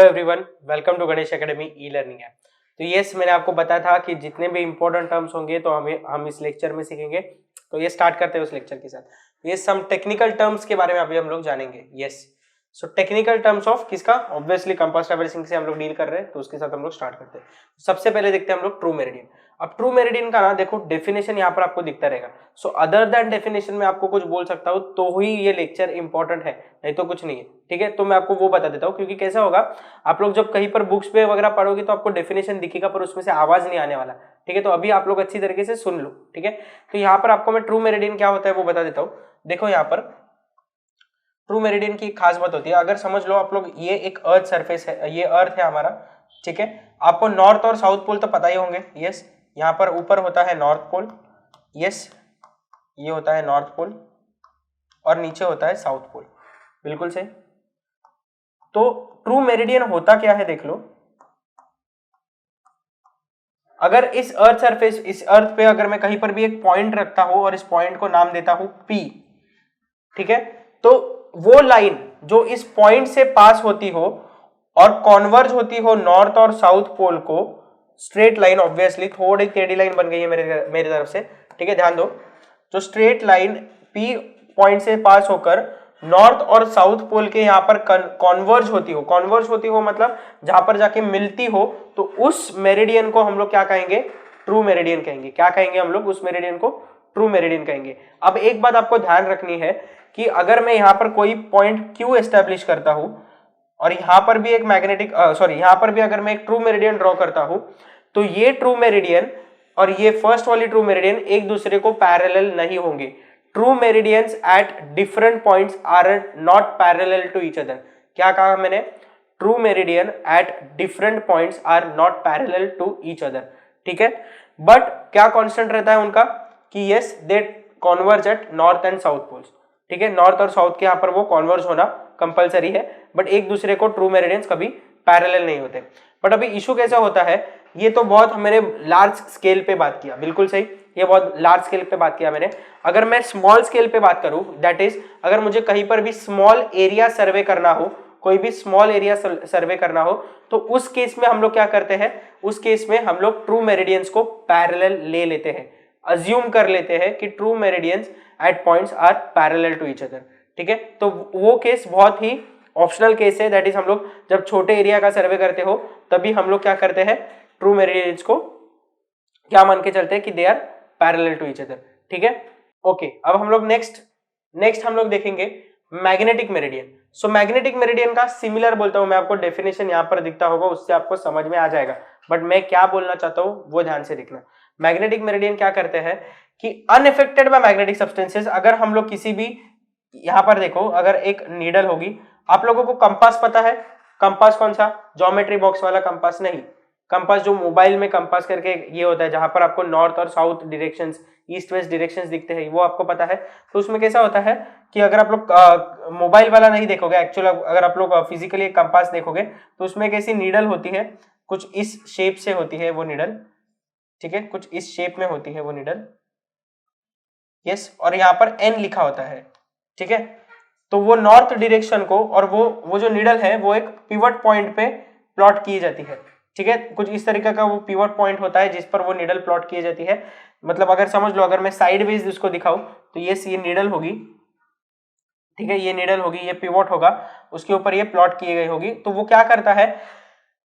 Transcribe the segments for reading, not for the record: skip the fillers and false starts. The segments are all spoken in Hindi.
Everyone, welcome to Ganesh academy e learning app. तो यस, मैंने आपको बताया था कि जितने भी इंपॉर्टेंट टर्म्स होंगे तो हम इस लेक्चर में सीखेंगे। तो ये स्टार्ट करते हैं उस लेक्चर के साथ। ये सम टेक्निकल टर्म्स के बारे में अभी हम लोग जानेंगे। Yes, so technical terms of किसका? ऑब्वियसली कंपास ट्रैवर्सिंग से हम लोग डील कर रहे हैं, तो उसके साथ हम लोग स्टार्ट करते हैं। सबसे पहले देखते हैं हम लोग ट्रू मेरिडियन। अब ट्रू मेरिडियन का ना देखो डेफिनेशन यहाँ पर आपको दिखता रहेगा। सो अदर देन डेफिनेशन में आपको कुछ बोल सकता हूँ तो ही ये लेक्चर इंपॉर्टेंट है, नहीं तो कुछ नहीं है। ठीक है, तो मैं आपको वो बता देता हूँ, क्योंकि कैसा होगा, आप लोग जब कहीं पर बुक्स पे वगैरह पढ़ोगे तो आपको डेफिनेशन दिखेगा पर उसमें से आवाज नहीं आने वाला। ठीक है, तो अभी आप लोग अच्छी तरीके से सुन लो। ठीक है, तो यहाँ पर आपको मैं ट्रू मेरिडियन क्या होता है वो बता देता हूँ। देखो यहाँ पर ट्रू मेरिडियन की खास बात होती है, अगर समझ लो आप लोग ये एक अर्थ सरफेस है, ये अर्थ है हमारा। ठीक है, आपको नॉर्थ और साउथ पोल तो पता ही होंगे। यस, यहाँ पर ऊपर होता है नॉर्थ पोल। यस, ये होता है नॉर्थ पोल और नीचे होता है साउथ पोल। बिल्कुल सही। तो ट्रू मेरिडियन होता क्या है देख लो। अगर इस अर्थ सरफेस, इस अर्थ पे अगर मैं कहीं पर भी एक पॉइंट रखता हूं और इस पॉइंट को नाम देता हूं P, ठीक है, तो वो लाइन जो इस पॉइंट से पास होती हो और कॉन्वर्ज होती हो नॉर्थ और साउथ पोल को, स्ट्रेट लाइन, ऑब्वियसली थोड़ी टेढ़ी लाइन बन गई है मेरी तरफ से। ठीक है, ध्यान दो, जो स्ट्रेट लाइन P पॉइंट से पास होकर नॉर्थ और साउथ पोल के यहाँ पर कॉन्वर्ज होती हो मतलब जहां पर जाके मिलती हो, तो उस मेरिडियन को हम लोग क्या कहेंगे? ट्रू मेरिडियन कहेंगे। क्या कहेंगे हम लोग? उस मेरिडियन को ट्रू मेरिडियन कहेंगे। अब एक बात आपको ध्यान रखनी है कि अगर मैं यहाँ पर कोई पॉइंट Q एस्टेब्लिश करता हूं और यहाँ पर भी एक यहाँ पर भी अगर मैं एक ट्रू मेरिडियन ड्रॉ करता हूं, तो ये ट्रू मेरिडियन और ये फर्स्ट वाली ट्रू मेरिडियन एक दूसरे को पैरेलल नहीं होंगे। True meridians at different points are not parallel to each other. क्या कहा मैंने? True meridian at different points are not parallel to each other. ठीक है, बट क्या कांस्टेंट रहता है उनका कि yes they converge at north and south poles. ठीक है, नॉर्थ और साउथ के यहाँ पर वो कॉन्वर्ज होना कंपलसरी है, बट एक दूसरे को ट्रू मेरिडियंस कभी पैरेलल नहीं होते। बट अभी इशू कैसा होता है, ये तो बहुत मैंने लार्ज स्केल पे बात किया। बिल्कुल सही, ये बहुत लार्ज स्केल पे बात किया मैंने। अगर मैं स्मॉल स्केल पे बात करूं, दैट इज अगर मुझे कहीं पर भी स्मॉल एरिया सर्वे करना हो, कोई भी स्मॉल एरिया सर्वे करना हो, तो उस केस में हम लोग क्या करते हैं? उस केस में हम लोग ट्रू मेरिडियंस को पैरेलल ले लेते हैं, अज्यूम कर लेते हैं कि true meridians at points are parallel to each other. ठीक है, तो वो केस बहुत ही ऑप्शनल केस है। दैट इज हम लोग जब छोटे एरिया का सर्वे करते हो तभी हम लोग क्या करते हैं? ट्रू मेरिडियंस को क्या मान के चलते हैं कि they are parallel to each other. ठीक है, ओके। अब हम लोग नेक्स्ट हम लोग देखेंगे magnetic meridian. So magnetic meridian का सिमिलर बोलता हूं मैं, आपको डेफिनेशन यहां पर दिखता होगा, उससे आपको समझ में आ जाएगा, बट मैं क्या बोलना चाहता हूं वो ध्यान से देखना। मैग्नेटिक मेरिडियन क्या करते हैं कि अनअफेक्टेड बाय मैग्नेटिक सब्सटेंसेस, अगर हम लोग किसी भी, यहां पर देखो, अगर एक नीडल होगी, आप लोगों को कंपास पता है? कंपास कौन सा? ज्योमेट्री बॉक्स वाला कंपास नहीं, कंपास जो मोबाइल में कंपास करके ये होता है, जहां पर आपको नॉर्थ और south directions, east west directions दिखते हैं, वो आपको पता है। तो उसमें कैसा होता है कि अगर आप लोग मोबाइल वाला नहीं देखोगे, एक्चुअली अगर आप लोग फिजिकली एक कंपास देखोगे तो उसमें एक ऐसी नीडल होती है, कुछ इस शेप से होती है वो नीडल। ठीक है, कुछ इस शेप में होती है वो नीडल। यस, और यहाँ पर एन लिखा होता है। ठीक है, तो वो नॉर्थ डायरेक्शन को, और वो जो नीडल है वो एक पिवट पॉइंट पे प्लॉट की जाती है। ठीक है, कुछ इस तरीके का वो पिवट पॉइंट होता है जिस पर वो नीडल प्लॉट की जाती है। मतलब अगर समझ लो, अगर मैं साइडवेज उसको दिखाऊं तो ये नीडल होगी। ठीक है, ये नीडल होगी, ये पिवट होगा, उसके ऊपर ये प्लॉट की गई होगी। तो वो क्या करता है?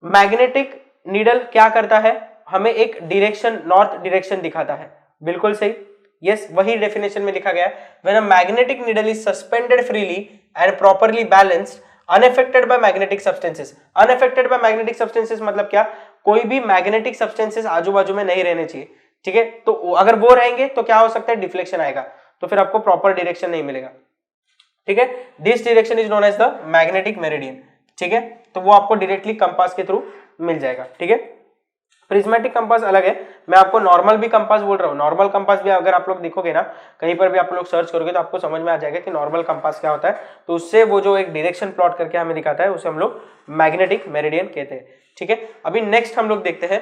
मैग्नेटिक नीडल क्या करता है? हमें एक डायरेक्शन, नॉर्थ डायरेक्शन दिखाता है। बिल्कुल सही, यस, वही डेफिनेशन में लिखा गया है। When a magnetic needle is suspended freely and properly balanced unaffected by magnetic substances. Unaffected by magnetic substances मतलब क्या? कोई भी मैग्नेटिक सब्सटेंसेस आजू बाजू में नहीं रहने चाहिए। ठीक है, तो अगर वो रहेंगे तो क्या हो सकता है? डिफ्लेक्शन आएगा, तो फिर आपको प्रॉपर डायरेक्शन नहीं मिलेगा। ठीक है, this direction is known as the magnetic meridian. ठीक है, तो वो आपको डायरेक्टली कंपास के थ्रू मिल जाएगा। ठीक है, प्रिज्मेटिक कंपास अलग है, मैं आपको नॉर्मल भी कंपास बोल रहा हूँ। नॉर्मल कंपास भी अगर आप लोग देखोगे ना, कहीं पर भी आप लोग सर्च करोगे तो आपको समझ में आ जाएगा कि नॉर्मल कंपास क्या होता है। तो उससे वो जो एक डायरेक्शन प्लॉट करके हमें दिखाता है, उसे हम लोग मैग्नेटिक मेरिडियन कहते हैं। ठीक है, अभी नेक्स्ट हम लोग देखते हैं,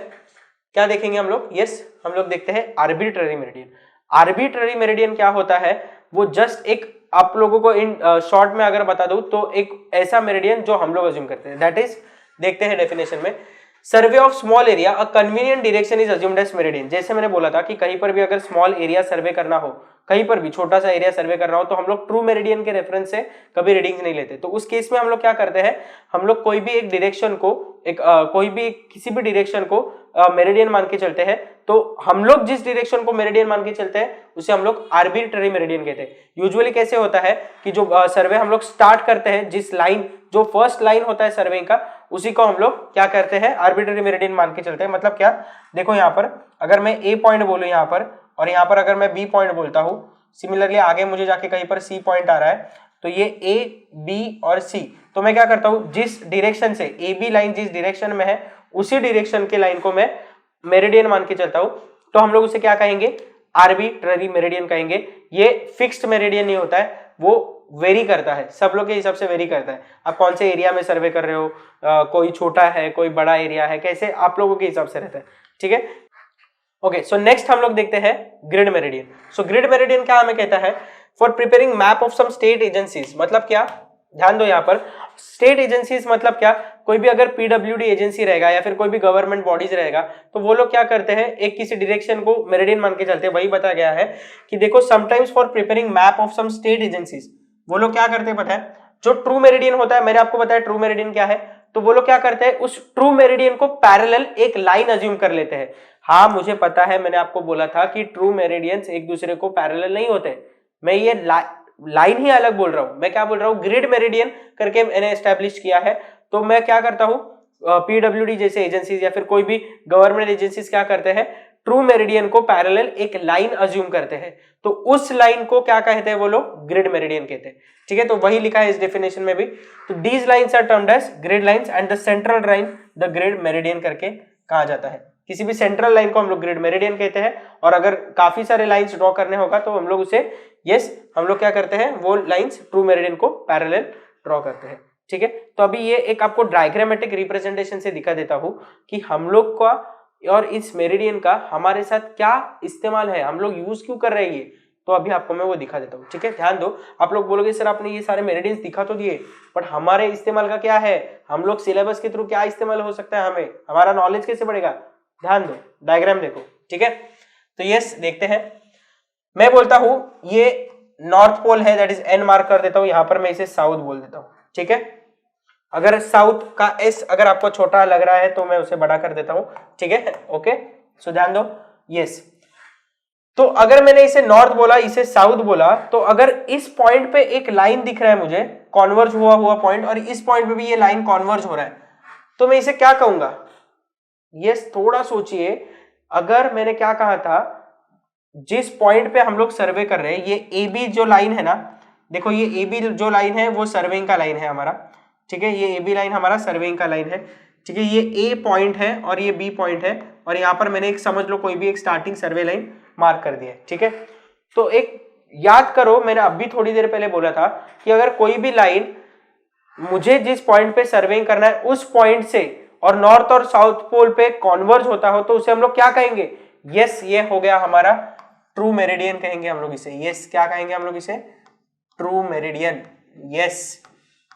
क्या देखेंगे हम लोग? यस, हम लोग देखते हैं आर्बिट्ररी मेरिडियन। आर्बिट्ररी मेरिडियन क्या होता है? वो जस्ट एक, आप लोगों को इन शॉर्ट में अगर बता दूं तो एक ऐसा मेरिडियन जो हम लोग अज्यूम करते हैं, दैट इज देखते हैं डेफिनेशन में। Survey of small area, a convenient direction is assumed as meridian. जैसे मैंने बोला था कि कहीं पर भी अगर स्मॉल एरिया सर्वे करना हो, कहीं पर भी छोटा सा एरिया सर्वे करना हो, तो हम लोग ट्रू मेरिडियन के रेफरेंस से कभी रीडिंग्स नहीं लेते। तो उस केस में हम लोग क्या करते हैं, हम लोग कोई भी एक डायरेक्शन को कोई भी किसी भी डायरेक्शन को मेरिडियन मान के चलते हैं। तो हम लोग जिस डायरेक्शन को मेरिडियन मान के चलते हैं उसे हम लोग आर्बिट्ररी मेरिडियन कहते हैं। यूजुअली कैसे होता है कि जो सर्वे हम लोग स्टार्ट करते हैं, जिस लाइन, जो फर्स्ट लाइन होता है सर्वे का, उसी को हम लोग क्या करते हैं, आर्बिट्ररी मेरिडियन मान के चलते हैं। मतलब क्या, देखो यहाँ पर अगर मैं ए पॉइंट बोलूं यहाँ पर, और यहाँ पर अगर मैं बी पॉइंट बोलता हूं, सिमिलरली आगे मुझे जाके कहीं पर सी पॉइंट आ रहा है, तो ये ए बी और सी, तो मैं क्या करता हूं, जिस डायरेक्शन से ए बी लाइन जिस डायरेक्शन में है उसी डायरेक्शन के लाइन को मैं मेरिडियन मान के चलता हूं। तो हम लोग उसे क्या कहेंगे, आर्बिट्ररी मेरिडियन कहेंगे। ये फिक्स्ड मेरिडियन नहीं होता है, वो वेरी करता है, सब लोग के हिसाब से वेरी करता है। आप कौन से एरिया में सर्वे कर रहे हो, कोई छोटा है कोई बड़ा एरिया है, कैसे आप लोगों के हिसाब से रहता है, ठीक है। ओके, सो नेक्स्ट हम लोग देखते हैं grid meridian. So grid meridian क्या हमें कहता है, for preparing map of some state agencies. मतलब क्या, ध्यान दो यहाँ पर, स्टेट एजेंसीज मतलब क्या, कोई भी अगर पीडब्ल्यूडी एजेंसी रहेगा या फिर कोई भी गवर्नमेंट बॉडीज रहेगा, तो वो लोग क्या करते हैं, एक किसी डायरेक्शन को मेरिडियन मान के चलते हैं। वही बताया गया है कि देखो, sometimes for preparing map of some state agencies, वो लोग क्या करते हैं पता है, जो ट्रू मेरिडियन होता है, मैंने आपको बताया ट्रू मेरिडियन क्या है, तो वो लोग क्या करते हैं, उस ट्रू मेरिडियन को पैरेलल एक लाइन अज्यूम कर लेते हैं। हाँ मुझे पता है, मैंने आपको बोला था कि ट्रू मेरिडियंस एक दूसरे को पैरेलल नहीं होते, मैं ये लाइन ही अलग बोल रहा हूं। मैं क्या बोल रहा हूं, ग्रिड मेरिडियन करके मैंने एस्टेब्लिश किया है। तो मैं क्या करता हूं, पीडब्ल्यूडी जैसे एजेंसीज या फिर कोई भी गवर्नमेंट एजेंसीज क्या करते हैं, ट्रू मेरिडियन को पैरेलल एक लाइन अज्यूम करते हैं, तो उस लाइन को क्या कहते हैं वो लोग, ग्रिड मेरिडियन कहते हैं, ठीक है। तो वही लिखा है इस डेफिनेशन में भी। तो these lines are termed as grid lines and the central line the grid meridian करके कहा जाता है। किसी भी सेंट्रल लाइन को हम लोग ग्रिड मेरिडियन कहते हैं, और अगर काफी सारे लाइंस ड्रॉ करने होगा तो हम लोग उसे हम लोग क्या करते हैं, वो लाइंस ट्रू मेरिडियन को पैरेलल ड्रॉ करते हैं, ठीक है। तो अभी ये एक आपको डायग्रामेटिक रिप्रेजेंटेशन से दिखा देता हूं कि हम लोग का और इस मेरिडियन का हमारे साथ क्या इस्तेमाल है, हम लोग यूज क्यों कर रहे हैं ये, तो अभी आपको मैं वो दिखा देता हूँ, ठीक है। ध्यान दो, आप लोग बोलोगे सर आपने ये सारे मेरिडियंस दिखा तो दिए, बट हमारे इस्तेमाल का क्या है, हम लोग सिलेबस के थ्रू क्या इस्तेमाल हो सकता है, हमें हमारा नॉलेज कैसे बढ़ेगा। ध्यान दो, डायग्राम देखो, ठीक है। तो यस देखते हैं, मैं बोलता हूं ये नॉर्थ पोल है, दैट इज एन मार्क कर देता हूं, यहां पर मैं इसे साउथ बोल देता हूं, ठीक है। अगर साउथ का एस अगर आपको छोटा लग रहा है तो मैं उसे बड़ा कर देता हूं, ठीक है। ओके, सो ध्यान दो, यस। तो अगर मैंने इसे नॉर्थ बोला, इसे साउथ बोला, तो अगर इस पॉइंट पे एक लाइन दिख रहा है मुझे, कॉन्वर्ज हुआ पॉइंट, और इस पॉइंट पे भी ये लाइन कॉन्वर्ज हो रहा है, तो मैं इसे क्या कहूंगा। यस, थोड़ा सोचिए, अगर मैंने क्या कहा था, जिस पॉइंट पे हम लोग सर्वे कर रहे हैं, ये ए बी जो लाइन है ना, देखो ये ए बी जो लाइन है वो सर्वेइंग का लाइन है हमारा, ठीक है। ये ए बी लाइन हमारा सर्वेइंग का लाइन है, ठीक है। ये ए पॉइंट है और ये बी पॉइंट है, और यहाँ पर मैंने एक समझ लो कोई भी एक स्टार्टिंग सर्वे लाइन मार्क कर दिया है, ठीक है। तो एक याद करो, मैंने अभी थोड़ी देर पहले बोला था कि अगर कोई भी लाइन मुझे जिस पॉइंट पे सर्वेइंग करना है उस पॉइंट से और नॉर्थ और साउथ पोल पे कॉन्वर्ज होता हो, तो उसे हम लोग क्या कहेंगे, यस ये हो गया हमारा ट्रू मेरिडियन कहेंगे हम लोग इसे। यस, क्या कहेंगे हम लोग इसे, ट्रू मेरिडियन, यस।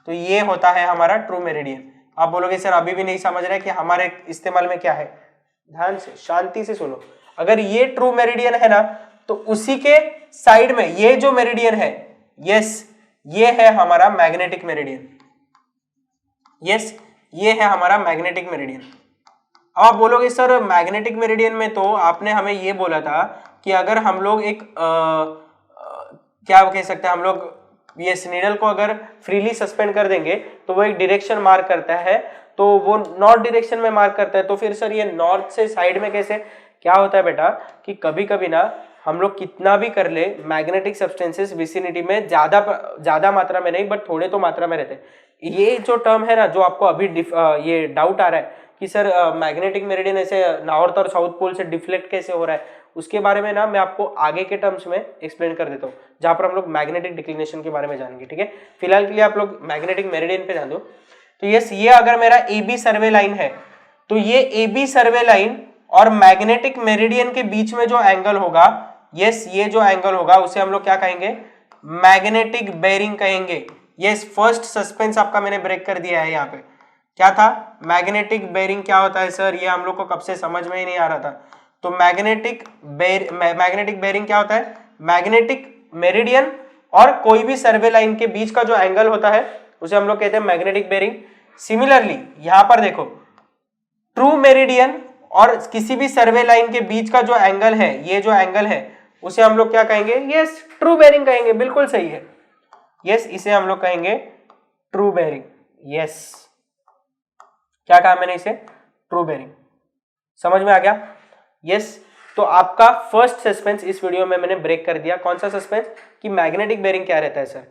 तो ये होता है हमारा ट्रू मेरिडियन। आप बोलोगे सर अभी भी नहीं समझ रहे कि हमारे इस्तेमाल में क्या है, ध्यान से शांति से सुनो। अगर ये ट्रू मेरिडियन है ना, तो उसी के साइड में ये जो मेरिडियन है, यस ये है हमारा मैग्नेटिक मेरिडियन, यस ये है हमारा मैग्नेटिक मेरिडियन। आप बोलोगे सर मैग्नेटिक मेरिडियन में तो आपने हमें ये बोला था कि अगर हम लोग एक क्या कह सकते हैं, हम लोग ये नीडल को अगर फ्रीली सस्पेंड कर देंगे तो वो एक डायरेक्शन मार्क करता है, तो वो नॉर्थ डायरेक्शन में मार्क करता है। तो फिर सर ये नॉर्थ से साइड में कैसे, क्या होता है बेटा कि कभी कभी ना हम लोग कितना भी कर ले, मैग्नेटिक सब्सटेंसेस विसिनिटी में ज्यादा मात्रा में नहीं बट थोड़े तो मात्रा में रहते हैं। ये जो टर्म है ना, जो आपको अभी ये डाउट आ रहा है कि सर मैग्नेटिक मेरिडियन ऐसे नॉर्थ और साउथ पोल से डिफ्लेक्ट कैसे हो रहा है, उसके बारे में ना मैं आपको आगे के टर्म्स में एक्सप्लेन कर देता हूँ, जहां पर हम लोग मैग्नेटिक डिक्लिनेशन के बारे में जानेंगे, ठीक है। फिलहाल के लिए आप लोग मैग्नेटिक मेरिडियन पे ध्यान दो। तो यस, ये अगर मेरा ए बी सर्वे लाइन है, तो ये ए बी सर्वे लाइन और मैग्नेटिक मेरिडियन के बीच में जो एंगल होगा, यस ये जो एंगल होगा उसे हम लोग क्या कहेंगे, मैग्नेटिक बेरिंग कहेंगे। यस, फर्स्ट सस्पेंस आपका मैंने ब्रेक कर दिया है यहाँ पे, क्या था, मैग्नेटिक बेरिंग क्या होता है सर, ये हम लोग को कब से समझ में ही नहीं आ रहा था। तो मैग्नेटिक बेरिंग क्या होता है, मैग्नेटिक मेरिडियन और कोई भी सर्वे लाइन के बीच का जो एंगल होता है उसे हम लोग कहते हैं मैग्नेटिक बेरिंग। सिमिलरली यहां पर देखो, ट्रू मेरिडियन और किसी भी सर्वे लाइन के बीच का जो एंगल है, ये जो एंगल है उसे हम लोग क्या कहेंगे, यस ट्रू बेरिंग कहेंगे, बिल्कुल सही है, यस इसे हम लोग कहेंगे ट्रू बेरिंग। यस क्या कहा मैंने, इसे ट्रू बेरिंग। समझ में आ गया, यस। तो आपका फर्स्ट सस्पेंस इस वीडियो में मैंने ब्रेक कर दिया। कौन सा सस्पेंस, कि मैग्नेटिक बेरिंग क्या रहता है सर।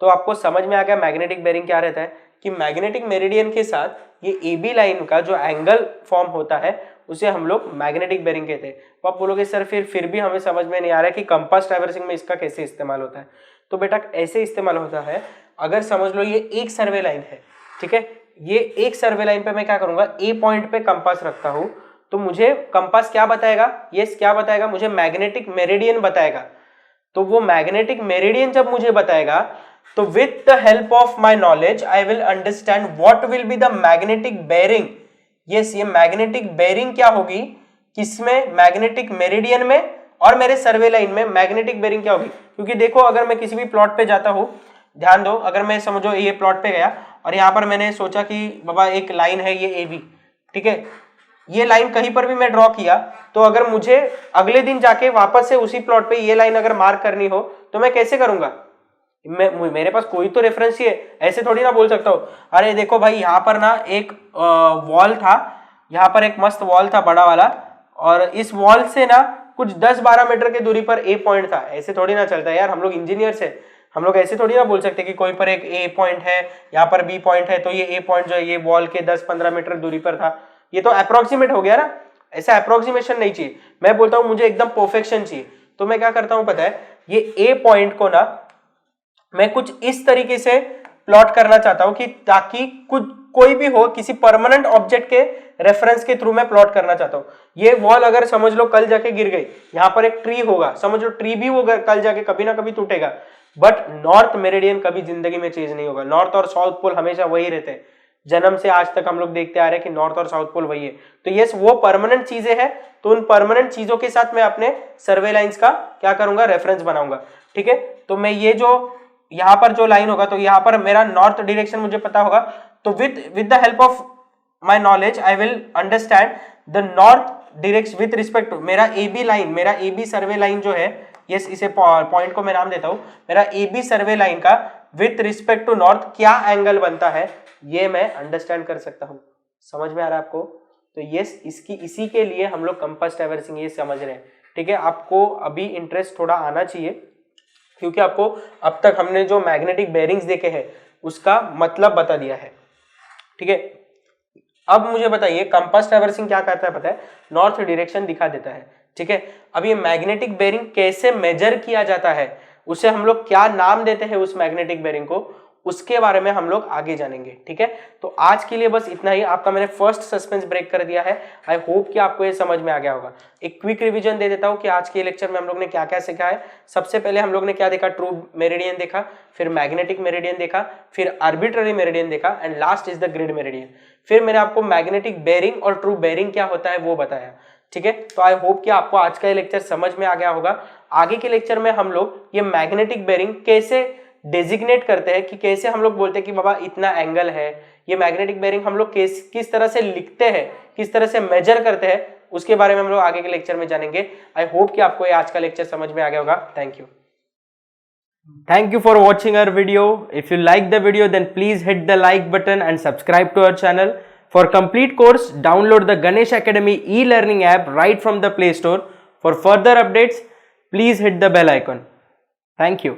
तो आपको समझ में आ गया मैग्नेटिक बेरिंग क्या रहता है, कि मैग्नेटिक मेरिडियन के साथ ये AB लाइन का जो एंगल फॉर्म होता है उसे हम लोग मैग्नेटिक बेरिंग कहते हैं। तो आप बोलोगे सर फिर भी हमें समझ में नहीं आ रहा है कि कंपास ट्रैवर्सिंग में इसका कैसे इस्तेमाल होता है। तो बेटा ऐसे इस्तेमाल होता है, अगर समझ लो ये एक सर्वे लाइन है, ठीक है, ये एक सर्वे लाइन पे मैं क्या करूंगा, ए पॉइंट पे कंपास रखता हूं, तो मुझे कंपास क्या बताएगा, यस क्या बताएगा, मुझे मैग्नेटिक मेरिडियन बताएगा। तो वो मैग्नेटिक मेरिडियन जब मुझे बताएगा, तो with the help of my knowledge I will understand what will be the magnetic bearing. Yes, ये मैग्नेटिक बेरिंग क्या होगी, किसमें, मैग्नेटिक मेरिडियन में और मेरे सर्वे लाइन में मैग्नेटिक बेरिंग क्या होगी। क्योंकि देखो अगर मैं किसी भी प्लॉट पे जाता हूं, ध्यान दो, अगर मैं समझो ये प्लॉट पे गया और यहाँ पर मैंने सोचा कि बाबा एक लाइन है ये AB, ठीक है, ये लाइन कहीं पर भी मैं ड्रॉ किया, तो अगर मुझे अगले दिन जाके वापस से उसी प्लॉट पे ये लाइन अगर मार्क करनी हो तो मैं कैसे करूंगा, मेरे पास कोई तो रेफरेंस ही है, ऐसे थोड़ी ना बोल सकता हूँ अरे देखो भाई यहाँ पर ना एक वॉल था, यहाँ पर एक मस्त वॉल था बड़ा वाला, और इस वॉल से ना कुछ 10-12 मीटर की दूरी पर ए पॉइंट था। ऐसे थोड़ी ना चलता है यार, हम लोग इंजीनियर्स है, हम लोग ऐसे थोड़ी ना बोल सकते कि कोई पर एक ए पॉइंट है, यहाँ पर बी पॉइंट है, तो ये ए पॉइंट जो है ये वॉल के 10-15 मीटर दूरी पर था। ये तो अप्रोक्सीमेट हो गया ना, ऐसा अप्रोक्सीमेशन नहीं चाहिए। मैं बोलता हूं मुझे एकदम परफेक्शन चाहिए, तो मैं क्या करता हूं पता है, ये ए पॉइंट को ना मैं कुछ इस तरीके से प्लॉट करना चाहता हूं कि ताकि कुछ कोई भी हो, किसी परमानेंट ऑब्जेक्ट के रेफरेंस के थ्रू मैं प्लॉट करना चाहता हूं। ये वॉल अगर समझ लो कल जाके गिर गई, यहां पर एक ट्री होगा, समझ लो ट्री भी वो कल जाके कभी ना कभी टूटेगा, बट नॉर्थ मेरिडियन कभी जिंदगी में चेंज नहीं होगा। नॉर्थ और साउथ पोल हमेशा वही रहते हैं, जन्म से आज तक हम लोग देखते आ रहे हैं कि नॉर्थ और साउथ पोल वही है। तो यस वो परमानेंट चीजें हैं, तो उन परमानेंट चीजों के साथ मैं अपने सर्वे लाइंस का क्या करूंगा, रेफरेंस बनाऊंगा, ठीक है। तो मैं ये जो यहां पर जो लाइन होगा, तो यहां पर मेरा नॉर्थ डायरेक्शन मुझे पता होगा, तो with the help of my knowledge I will understand the north direction with respect to मेरा AB लाइन, मेरा AB सर्वे लाइन जो है, यस इसे पॉइंट को मैं नाम देता हूं, मेरा AB सर्वे लाइन का विथ रिस्पेक्ट टू नॉर्थ क्या एंगल बनता है, ये मैं अंडरस्टैंड कर सकता हूं। समझ में आ रहा है आपको। तो यस इसी के लिए हम लोग कंपास ट्रैवर्सिंग ये समझ रहे हैं, ठीक है। आपको अभी इंटरेस्ट थोड़ा आना चाहिए, क्योंकि आपको अब तक हमने जो मैग्नेटिक बेरिंग्स देखे हैं उसका मतलब बता दिया है, ठीक है। अब मुझे बताइए कंपास ट्रैवर्सिंग क्या करता है, पता है, नॉर्थ डायरेक्शन दिखा देता है, ठीक है। अब ये मैग्नेटिक बेरिंग कैसे मेजर किया जाता है, उसे हम लोग क्या नाम देते हैं उस मैग्नेटिक बेरिंग को, उसके बारे में हम लोग आगे जानेंगे, ठीक है। तो आज के लिए बस इतना ही, आपका मैंने फर्स्ट सस्पेंस ब्रेक कर दिया है। आई होप कि आपको ये समझ में आ गया होगा। एक क्विक रिवीजन दे देता हूं कि आज के लेक्चर में हम लोग ने क्या क्या सीखा है। सबसे पहले हम लोग ने क्या देखा, ट्रू मेरिडियन देखा, फिर मैग्नेटिक मेरिडियन देखा, फिर आर्बिट्ररी मेरिडियन देखा, and last is the grid meridian. फिर मैंने आपको मैग्नेटिक बेरिंग और ट्रू बेरिंग क्या होता है वो बताया, ठीक है। तो आई होप कि आपको आज का ये लेक्चर समझ में आ गया होगा। आगे के लेक्चर में हम लोग ये मैग्नेटिक बेरिंग कैसे डेजिग्नेट करते हैं, कि कैसे हम लोग बोलते हैं कि बाबा इतना एंगल है, ये मैग्नेटिक बेरिंग हम लोग किस तरह से लिखते हैं, किस तरह से मेजर करते हैं, उसके बारे में हम लोग आगे के लेक्चर में जानेंगे। आई होप कि आपको ये आज का लेक्चर समझ में आ गया होगा। Thank you for watching our video. If you like the video then please hit the like button and subscribe to our channel. For complete course, download the Ganesh Academy e-learning app right from the Play Store. For further updates, please hit the bell icon. Thank you.